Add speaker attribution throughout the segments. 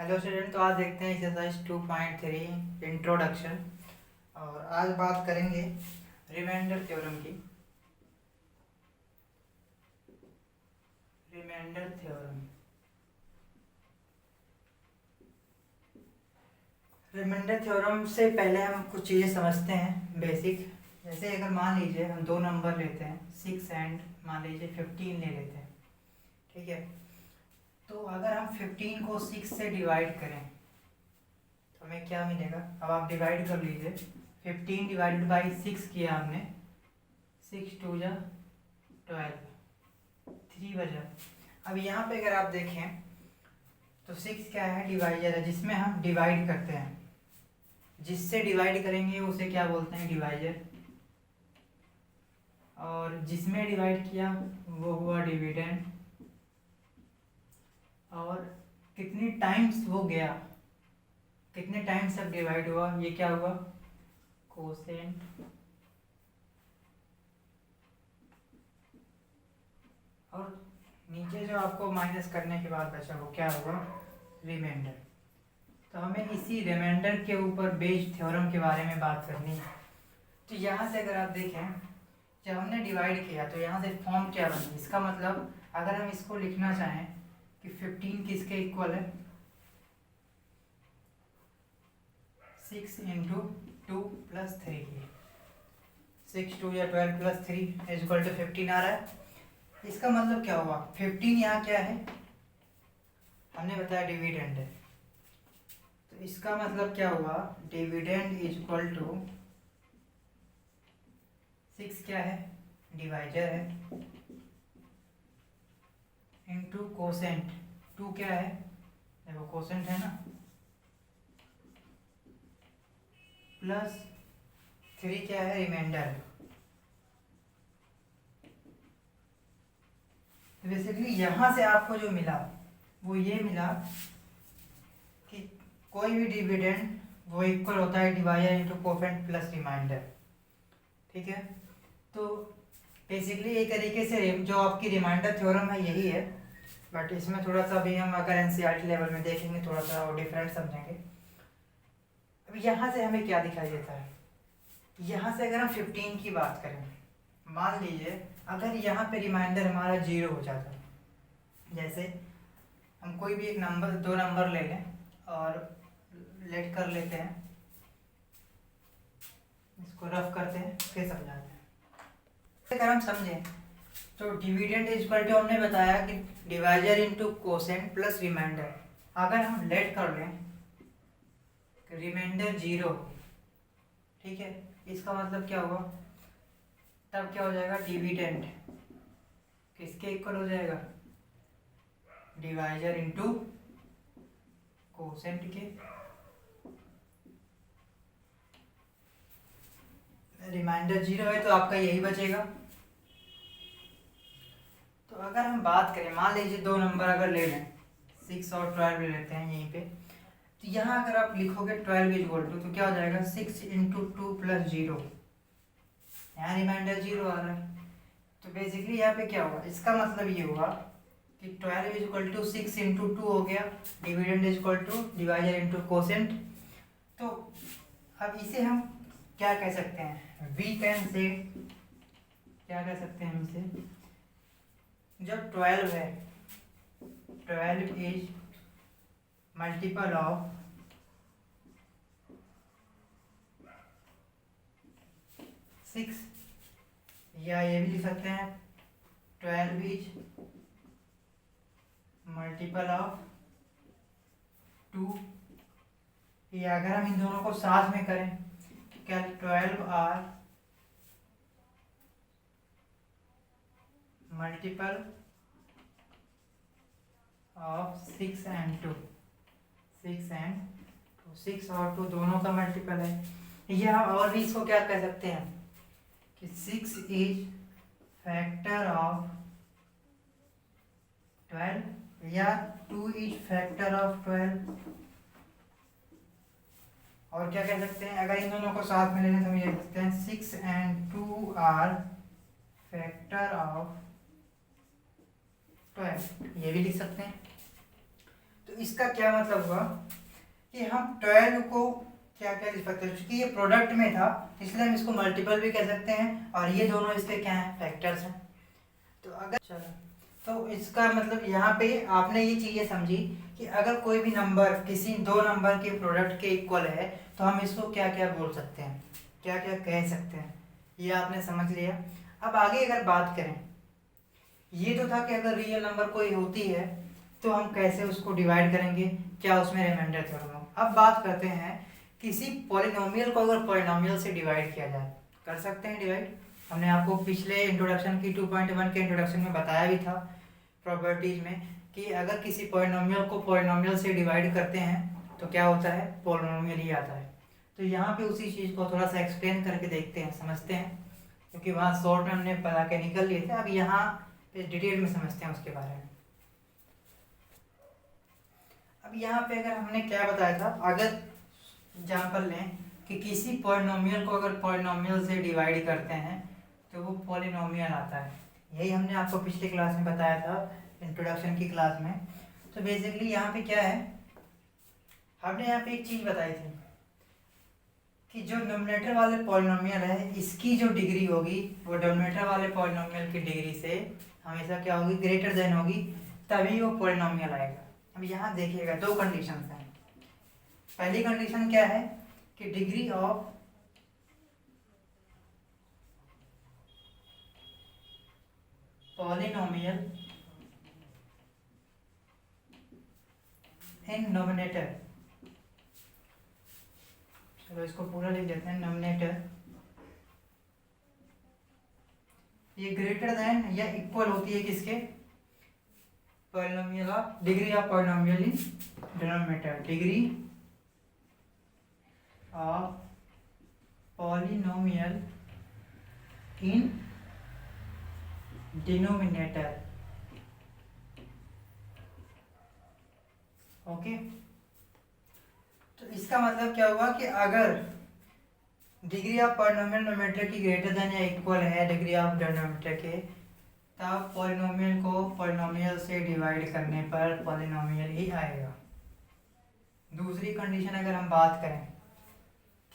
Speaker 1: Hello student, तो आज देखते हैं एक्सरसाइज 2.3 इंट्रोडक्शन। और आज बात करेंगे रिमाइंडर थ्योरम की। रिमाइंडर थ्योरम रिमाइंडर थ्योरम से पहले हम कुछ चीज़ें समझते हैं बेसिक। जैसे अगर मान लीजिए हम दो नंबर लेते हैं 6 एंड मान लीजिए 15 ले लेते हैं, ठीक है। तो अगर हम 15 को 6 से डिवाइड करें तो हमें क्या मिलेगा। अब आप डिवाइड कर लीजिए। 15 डिवाइडेड बाई 6 किया हमने, 6 2 जा 12, 3 बजा। अब यहाँ पे अगर आप देखें तो 6 क्या है, डिवाइजर है जिसमें हम डिवाइड करते हैं। जिससे डिवाइड करेंगे उसे क्या बोलते हैं, डिवाइजर। और जिसमें डिवाइड किया वो हुआ डिविडेंड। और कितनी टाइम्स वो गया, कितने टाइम्स तक डिवाइड हुआ, ये क्या हुआ, कोसेंट। और नीचे जो आपको माइनस करने के बाद बचा वो क्या होगा, रिमाइंडर। तो हमें इसी रिमाइंडर के ऊपर बेस्ड थ्योरम के बारे में बात करनी है। तो यहाँ से अगर आप देखें, जब हमने डिवाइड किया तो यहाँ से फॉर्म क्या बनी। इसका मतलब अगर हम इसको लिखना चाहें कि 15 किसके इक्वल है, 6 इंटू 2 प्लस 3 की। 6 2 या 12 प्लस 3 इज इक्वल टू 15 आ रहा है। इसका मतलब क्या हुआ, 15 यहाँ क्या है, हमने बताया डिविडेंड है। तो इसका मतलब क्या हुआ, डिविडेंड इज इक्वल टू 6 क्या है, डिवाइजर है, इंटू कोसेंट 2 क्या है, देखो कोसेंट है ना, प्लस 3 क्या है, रिमाइंडर। तो बेसिकली यहाँ से आपको जो मिला वो ये मिला कि कोई भी डिविडेंड वो इक्वल होता है divisor into quotient plus remainder, ठीक है। तो बेसिकली एक तरीके से जो आपकी रिमाइंडर थ्योरम है यही है, बट इसमें थोड़ा सा भी हम अगर एनसीईआरटी लेवल में देखेंगे थोड़ा सा और डिफरेंट समझेंगे। अब यहाँ से हमें क्या दिखाई देता है, यहाँ से अगर हम 15 की बात करें, मान लीजिए अगर यहाँ पे रिमाइंडर हमारा 0 हो जाता, जैसे हम कोई भी एक नंबर, दो नंबर ले लें और लेट कर लेते हैं, इसको रफ करते हैं फिर समझाते हैं। अगर हम समझें तो डिविडेंड इज इक्वल टू, हमने बताया कि divisor into quotient plus remainder. अगर हम लेट कर लें रिमाइंडर 0, ठीक है, इसका मतलब क्या हुआ, तब क्या हो जाएगा, डिविडेंड किसके इक्वल हो जाएगा, डिवाइजर इनटू कोसेंट के। रिमाइंडर 0 है तो आपका यही बचेगा। तो अगर हम बात करें, मान लीजिए दो नंबर अगर ले लें, 6 और 12 ले लेते हैं यहीं पे। तो यहाँ अगर आप लिखोगे 12 इज इक्वल टू, तो क्या हो जाएगा, 6 इंटू 2 प्लस 0। यहाँ रिमाइंडर 0 आ रहा है। तो बेसिकली यहाँ पे क्या होगा, इसका मतलब ये हुआ कि 12 इज इक्वल टू 6 इंटू 2 हो गया, dividend is equal to divisor into quotient. तो अब इसे हम क्या कह सकते हैं, वी कैन से, क्या कह सकते हैं हम इसे, जब 12 है, 12 इज मल्टीपल ऑफ 6, या ये भी लिख सकते हैं 12 इज मल्टीपल ऑफ 2। या अगर हम इन दोनों को साथ में करें, क्या 12 are multiple of 6 and 2, 6 and 2, 6 और 2 दोनों का मल्टीपल है। या और भी इसको क्या कह सकते हैं कि 6 इज फैक्टर ऑफ 12, या 2 इज फैक्टर ऑफ 12। और क्या कह सकते हैं, अगर इन दोनों को साथ में लेने तो हम ये लिख सकते हैं 6 एंड 2 आर फैक्टर ऑफ 12, ये भी लिख सकते हैं। तो इसका क्या मतलब हुआ कि हम 12 को क्या क्या लिख सकते हैं, क्योंकि ये प्रोडक्ट में था इसलिए हम इसको मल्टीपल भी कह सकते हैं, और ये दोनों इसके क्या हैं, फैक्टर्स हैं। तो अगर चलो, तो इसका मतलब यहाँ पे आपने ये चीज़ें समझी कि अगर कोई भी नंबर किसी दो नंबर के प्रोडक्ट के इक्वल है तो हम इसको क्या क्या बोल सकते हैं, क्या क्या कह सकते हैं, ये आपने समझ लिया। अब आगे अगर बात करें, ये तो था कि अगर रियल नंबर कोई होती है तो हम कैसे उसको डिवाइड करेंगे, क्या उसमें रिमाइंडर थ्योरम हो। अब बात करते हैं किसी पॉलिनोमियल को अगर पॉलिनोमियल से डिवाइड किया जाए, कर सकते हैं डिवाइड। हमने आपको पिछले इंट्रोडक्शन की 2.1 के इंट्रोडक्शन में बताया भी था प्रॉपर्टीज में कि अगर किसी पॉलिनोमियल को पॉलिनोमियल से डिवाइड करते हैं तो क्या होता है, पॉलिनोमियल ही आता है। तो यहाँ पे उसी चीज़ को थोड़ा सा एक्सप्लेन करके देखते हैं, समझते हैं, क्योंकि वहाँ शॉर्ट में हमने बता के निकल लिए थे। अब यहाँ पे डिटेल में समझते हैं उसके बारे में। अब यहाँ पे अगर हमने क्या बताया था, अगर एग्जाम्पल लें कि किसी पॉलिनोमियल को अगर पॉलिनोमियल से डिवाइड करते हैं तो वो पॉलिनोमियल आता है। यही हमने आपको पिछले क्लास में बताया था, इंट्रोडक्शन की क्लास में। तो बेसिकली यहाँ पे क्या है, हमने यहाँ पे एक चीज़ बताई थी कि जो नोमिनेटर वाले पॉलिनोमियल है इसकी जो डिग्री होगी वो डिनोमिनेटर वाले पॉलिनोमियल की डिग्री से हमेशा क्या होगी, ग्रेटर देन होगी, तभी वो पॉलिनोमियल आएगा। अब यहाँ देखिएगा दो कंडीशन हैं। पहली कंडीशन क्या है कि degree of polynomial in nominator, चलो इसको पूरा लिख देते हैं, नोमिनेटर ये ग्रेटर देन या इक्वल होती है किसके, polynomial of, degree of polynomial in denominator, degree of polynomial in denominator. Okay, तो इसका मतलब क्या हुआ कि अगर डिग्री ऑफ पॉलिनोमियल नोमिनेटर की ग्रेटर देन या इक्वल है डिग्री ऑफ डिनोमिनेटर के, तब पॉलिनोमियल को पॉलिनोमियल से डिवाइड करने पर पॉलिनोमियल ही आएगा। दूसरी कंडीशन अगर हम बात करें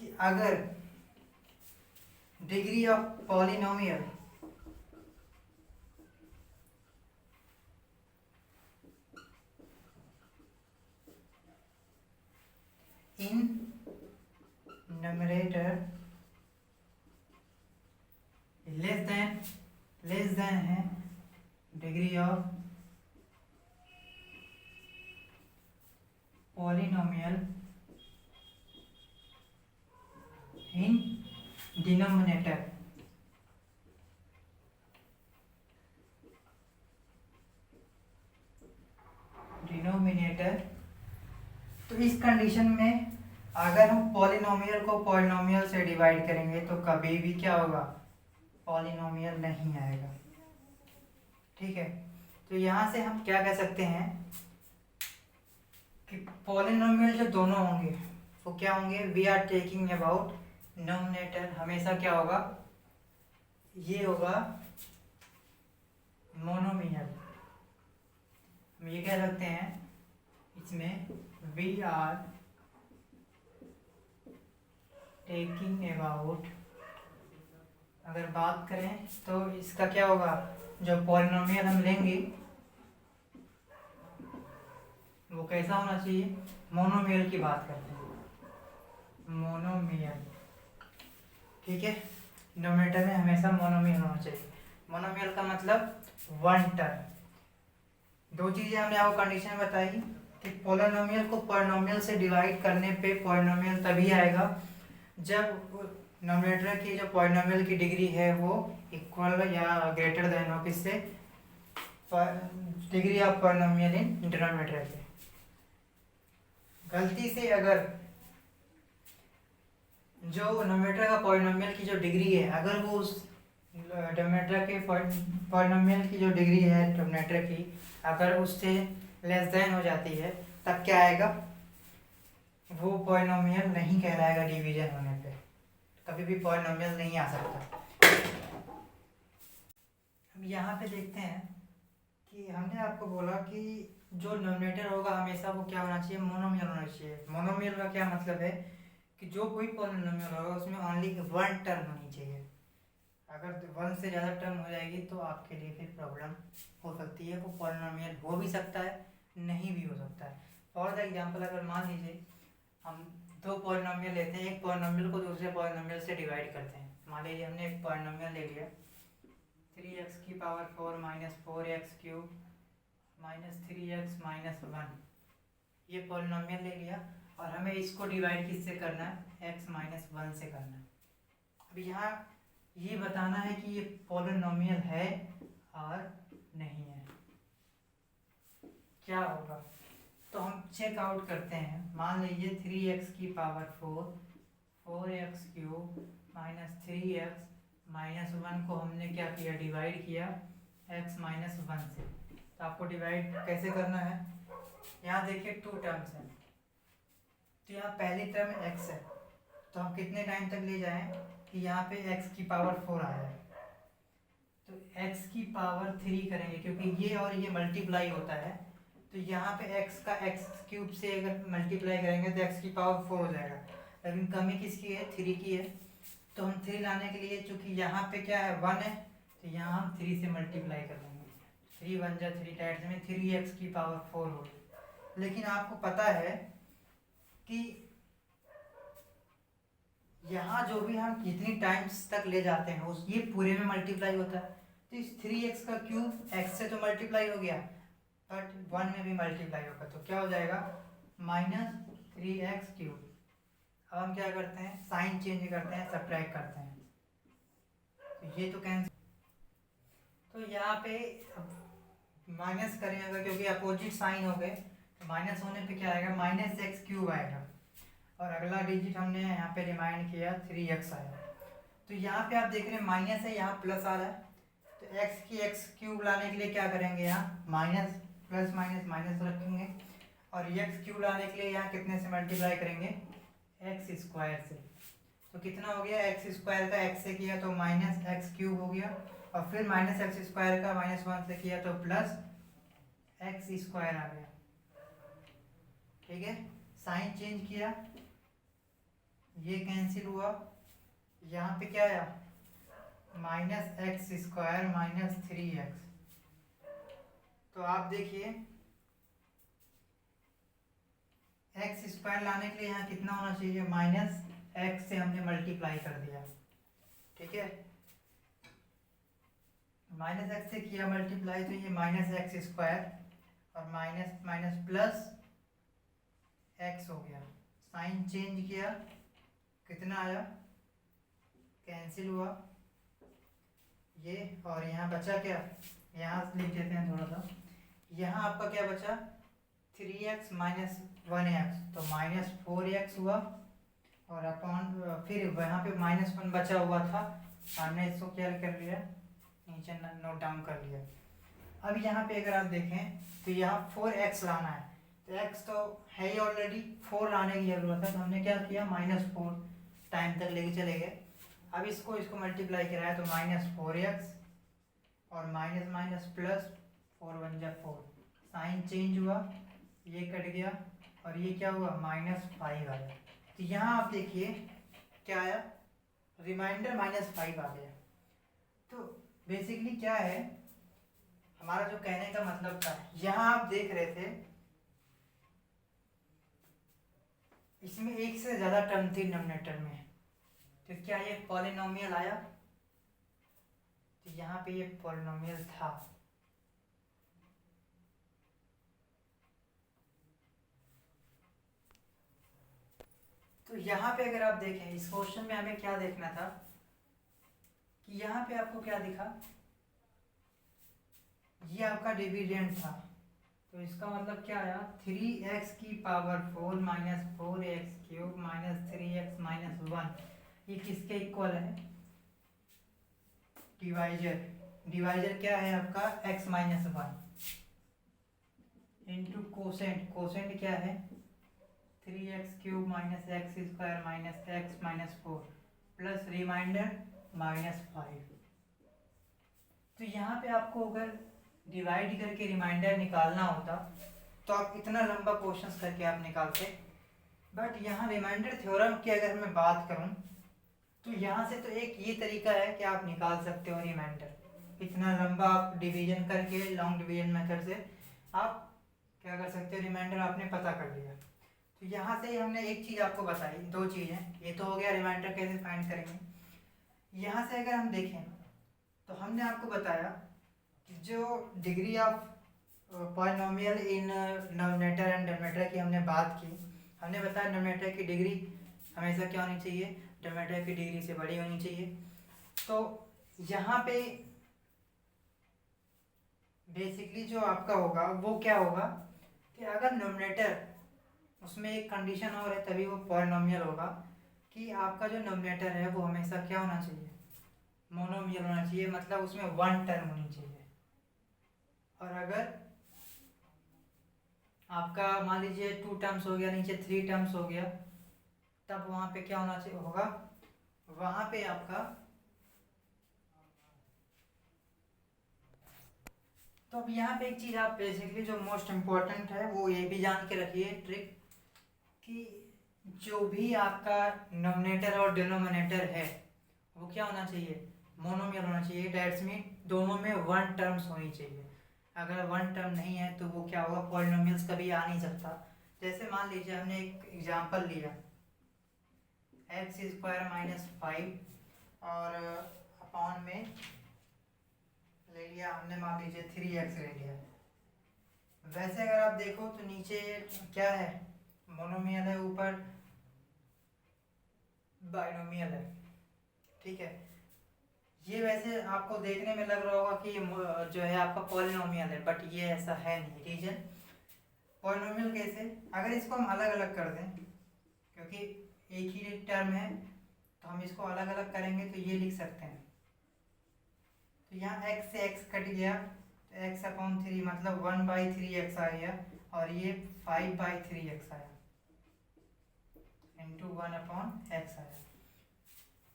Speaker 1: कि अगर degree of polynomial in numerator less than है degree of polynomial in denominator, तो इस कंडीशन में अगर हम पॉलिनोमियल को पॉलिनोमियल से डिवाइड करेंगे तो कभी भी क्या होगा, पॉलिनोमियल नहीं आएगा। ठीक है, तो यहाँ से हम क्या कह सकते हैं कि पॉलिनोमियल जो दोनों होंगे वो क्या होंगे, we are taking about nominator, हमेशा क्या होगा, ये होगा मोनोमियल। हम ये कह सकते हैं इसमें वी आर टेकिंग अबाउट, अगर बात करें तो इसका क्या होगा, जो पॉलिनोमियल हम लेंगे वो कैसा होना चाहिए, मोनोमियल की बात करते हैं, मोनोमियल। ठीक है, डिनोमिनेटर में हमेशा मोनोमियल होना चाहिए। मोनोमियल का मतलब वन टर्म। दो चीज़ें हमने आपको कंडीशन बताई कि पॉलिनोमियल को पॉलिनोमियल से डिवाइड करने पे पॉलिनोमियल तभी आएगा जब नोमिनेटर की जो पॉलिनोमियल की डिग्री है वो इक्वल या ग्रेटर देन हो किससे, degree of polynomial in denominator के। गलती से अगर जो नोमिनेटर का पॉलिनोमियल की जो डिग्री है अगर वो उस डिनोमिनेटर के पॉलिनोमियल की जो डिग्री है डिनोमिनेटर की अगर उससे लेस देन हो जाती है तब क्या आएगा, वो पॉलिनोमियल नहीं कहलाएगा डिवीजन होने पे, कभी भी पॉलिनोमियल नहीं आ सकता। अब यहाँ पे देखते हैं कि हमने आपको बोला कि जो डिनोमिनेटर होगा हमेशा वो क्या होना चाहिए, मोनोमियल होना चाहिए। मोनोमियल का क्या मतलब है कि जो कोई पॉलिनोमियल होगा उसमें ओनली वन टर्म होनी चाहिए। अगर वन से ज़्यादा टर्म हो जाएगी तो आपके लिए फिर प्रॉब्लम हो सकती है। वो पॉलिनोमियल हो भी सकता है, नहीं भी हो सकता है। फॉर द एग्जांपल अगर मान लीजिए हम दो पॉलिनोमियल लेते हैं, एक पॉलिनोमियल को दूसरे पॉलिनोमियल से डिवाइड करते हैं। मान लीजिए हमने एक पॉलिनोमियल ले लिया 3x की power 4 minus 4x cube minus 3x minus 1, ये पॉलिनोमियल ले लिया और हमें इसको डिवाइड किससे करना है, x माइनस 1 से करना है। अब यहाँ ये बताना है कि ये पॉलिनोमियल है और नहीं है। क्या होगा तो हम चेक आउट करते हैं। मान लीजिए 3x की power 4 4x cube minus 3x minus 1 को हमने क्या किया, डिवाइड किया x माइनस 1 से। तो आपको डिवाइड कैसे करना है, यहाँ देखिए टू टर्म्स हैं, तो यहाँ पहली टर्म x है, तो हम कितने टाइम तक ले जाएं कि यहाँ पे x की पावर 4 आ जाए। तो x की पावर 3 करेंगे क्योंकि ये और ये मल्टीप्लाई होता है, तो यहाँ पे x का x क्यूब से अगर मल्टीप्लाई करेंगे तो x की पावर 4 हो जाएगा। लेकिन कमी किसकी है, 3 की है। तो हम 3 लाने के लिए चूंकि यहाँ पे क्या है 1 है, तो यहाँ हम 3 से मल्टीप्लाई कर देंगे। 3 1 जा 3 टाइम्स में 3x की पावर 4 होगी। लेकिन आपको पता है कि यहाँ जो भी हम जितनी टाइम्स तक ले जाते हैं उस ये पूरे में मल्टीप्लाई होता है। तो इस 3x का क्यूब x से तो मल्टीप्लाई हो गया, बट 1 में भी मल्टीप्लाई होगा, तो क्या हो जाएगा माइनस 3x क्यूब। अब हम क्या करते हैं, साइन चेंज करते हैं, सब्ट्रैक्ट करते हैं, तो ये तो कैंसिल। तो यहाँ पे माइनस करेंगे क्योंकि अपोजिट साइन हो गए, तो माइनस होने पे क्या आएगा, माइनस एक्स क्यूब आएगा। और अगला डिजिट हमने यहाँ पे रिमाइंड किया 3x आया। तो यहाँ पे आप देख रहे हैं माइनस है, यहाँ प्लस आ रहा है, तो x की x क्यूब लाने के लिए क्या करेंगे, यहाँ माइनस प्लस माइनस माइनस रखेंगे, और x क्यूब लाने के लिए यहाँ कितने से मल्टीप्लाई करेंगे, x स्क्वायर से। तो कितना हो गया, x स्क्वायर का x से किया तो माइनस एक्स क्यूब हो गया, और फिर माइनस एक्स स्क्वायर का माइनस 1 से किया तो प्लस एक्स स्क्वायर आ गया। ठीक है, साइन चेंज किया, ये कैंसिल हुआ, यहाँ पे क्या आया minus x square minus 3x। तो आप देखिए एक्स स्क्वायर लाने के लिए यहाँ कितना होना चाहिए, माइनस एक्स से हमने मल्टीप्लाई कर दिया। ठीक है, माइनस एक्स से किया मल्टीप्लाई, तो ये माइनस एक्स स्क्वायर और माइनस माइनस प्लस एक्स हो गया। साइन चेंज किया, कितना आया, कैंसिल हुआ ये, और यहाँ बचा क्या, यहाँ लिख देते हैं थोड़ा सा। यहाँ आपका क्या बचा 3x माइनस 1x, तो माइनस 4x हुआ, और अपॉन फिर यहाँ पे माइनस 1 बचा हुआ था, हमने इसको क्या कर लिया, नीचे नोट डाउन कर लिया। अब यहाँ पे अगर आप देखें तो यहाँ 4x लाना है, तो x तो है ही ऑलरेडी, 4 लाने की जरूरत है, तो हमने क्या किया -4 टाइम तक लेके चले गए। अब इसको मल्टीप्लाई कराया तो -4x और माइनस माइनस प्लस 4 1 जा 4, साइन चेंज हुआ, ये कट गया, और ये क्या हुआ -5 आया। तो यहाँ आप देखिए क्या आया, रिमाइंडर -5 आ गया। तो बेसिकली क्या है हमारा जो कहने का मतलब था, यहाँ आप देख रहे थे इसमें एक से ज्यादा टर्म थी डिनोमिनेटर में, तो क्या ये पॉलिनोमियल आया, तो यहाँ पे ये पॉलिनोमियल था। तो यहाँ पे अगर आप देखें इस क्वेश्चन में हमें क्या देखना था कि यहाँ पे आपको क्या दिखा, ये आपका डिविडेंड था, तो इसका मतलब क्या आया 3x की power 4 minus 4x cube minus 3x minus 1, ये किसके इक्वल है, डिवाइजर। डिवाइजर क्या है आपका x minus 1 into quotient, quotient क्या है 3x cube minus x square minus x minus 4 plus remainder -5। तो यहाँ पे आपको अगर डिवाइड करके रिमाइंडर निकालना होता तो आप इतना लंबा क्वेश्चन करके आप निकालते। बट यहाँ रिमाइंडर थ्योरम की अगर मैं बात करूँ तो यहाँ से तो एक ये तरीका है कि आप निकाल सकते हो रिमाइंडर। इतना लंबा आप डिवीजन करके लॉन्ग डिवीजन मेथड से आप क्या कर सकते हो, रिमाइंडर आपने पता कर लिया। तो यहाँ से हमने एक चीज़ आपको बताई, दो चीज़ें, ये तो हो गया रिमाइंडर कैसे फाइंड करेंगे। यहाँ से अगर हम देखें तो हमने आपको बताया कि जो degree of polynomial in nominator and denominator की हमने बात की। हमने बताया नोमिनेटर की डिग्री हमेशा क्या होनी चाहिए, डिनोमिनेटर की डिग्री से बड़ी होनी चाहिए। तो यहाँ पे बेसिकली जो आपका होगा वो क्या होगा कि अगर नोमिनेटर उसमें एक कंडीशन और है तभी वो पॉलिनोमियल होगा कि आपका जो नोमिनेटर है वो हमेशा क्या होना चाहिए, मोनोमियल होना चाहिए, मतलब उसमें वन टर्म होनी चाहिए। और अगर आपका मान लीजिए 2 टर्म्स हो गया, नीचे 3 टर्म्स हो गया, तब वहाँ पे क्या होना चाहिए होगा, वहाँ पे आपका तो अब यहाँ पे एक चीज़ आप बेसिकली जो मोस्ट इम्पोर्टेंट है वो ये भी जान के रखिए ट्रिक कि जो भी आपका नोमिनेटर और डिनोमिनेटर है वो क्या होना चाहिए, मोनोमियल होना चाहिए। डेट्स मीन दोनों में वन टर्म्स होनी चाहिए। अगर वन टर्म नहीं है तो वो क्या होगा, पॉलिनोमियल्स कभी आ नहीं सकता। जैसे मान लीजिए हमने एक एग्जांपल लिया x² - 5 और अपॉन में ले लिया हमने मान लीजिए 3x ले लिया। वैसे अगर आप देखो तो नीचे क्या है, मोनोमियल है, ऊपर बाइनोमियल है, ठीक है। ये वैसे आपको देखने में लग रहा होगा कि जो है आपका पॉलिनोमियल है, बट ये ऐसा है नहीं। रीजन पॉलिनोमियल कैसे, अगर इसको हम अलग अलग कर दें, क्योंकि एक ही टर्म है तो हम इसको अलग अलग करेंगे तो ये लिख सकते हैं। तो यहाँ x से x कट गया तो x/3 मतलब 1/3x आ गया, और ये 5/3x आया इंटू 1/x आया।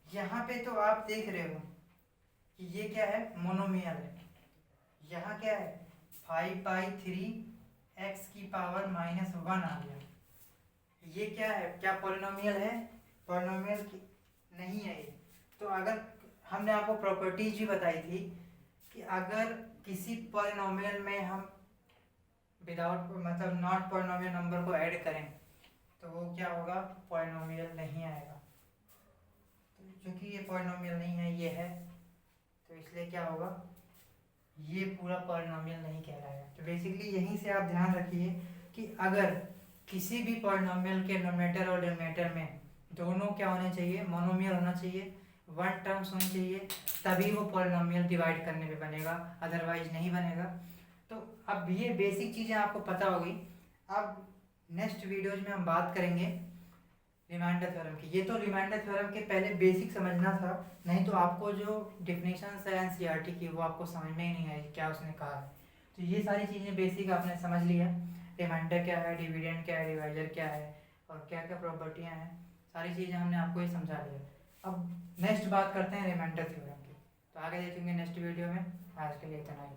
Speaker 1: यहाँ पे तो आप देख रहे हो कि ये क्या है, मोनोमियल है। यहाँ क्या है, 5/3 x⁻⁻1 आ गया। ये क्या है, क्या पॉलिनोमियल है, पॉलिनोमियल नहीं है ये। तो अगर हमने आपको प्रॉपर्टीज भी बताई थी कि अगर किसी पॉलिनोमियल में हम विदाउट मतलब नॉट पॉलिनोमियल नंबर को ऐड करें तो वो क्या होगा, पॉलिनोमियल नहीं आएगा। तो क्योंकि ये पॉलिनोमियल नहीं है, ये है, तो इसलिए क्या होगा, ये पूरा पॉलिनोमियल नहीं कहलाएगा। तो बेसिकली यहीं से आप ध्यान रखिए कि अगर किसी भी पॉलिनोमियल के नोमिनेटर और डिनोमिनेटर में दोनों क्या होने चाहिए, मोनोमियल होना चाहिए, वन टर्म्स होनी चाहिए, तभी वो पॉलिनोमियल डिवाइड करने पे बनेगा, अदरवाइज नहीं बनेगा। तो अब ये बेसिक चीज़ें आपको पता होगी। अब नेक्स्ट वीडियोज में हम बात करेंगे रिमाइंडर थ्योरम की। ये तो रिमाइंडर थ्योरम के पहले बेसिक समझना था, नहीं तो आपको जो डिफिनेशन है एनसीईआरटी की वो आपको समझ में ही नहीं आई क्या उसने कहा है। तो ये सारी चीज़ें बेसिक आपने समझ लिया, रिमाइंडर क्या है, डिविडेंड क्या है, डिवाइजर क्या है, और क्या क्या प्रॉपर्टियाँ हैं, सारी चीज़ें हमने आपको ये समझा लिया। अब नेक्स्ट बात करते हैं रिमाइंडर थ्योरम की, तो आगे देखेंगे नेक्स्ट वीडियो में। आज के लिए इतना ही।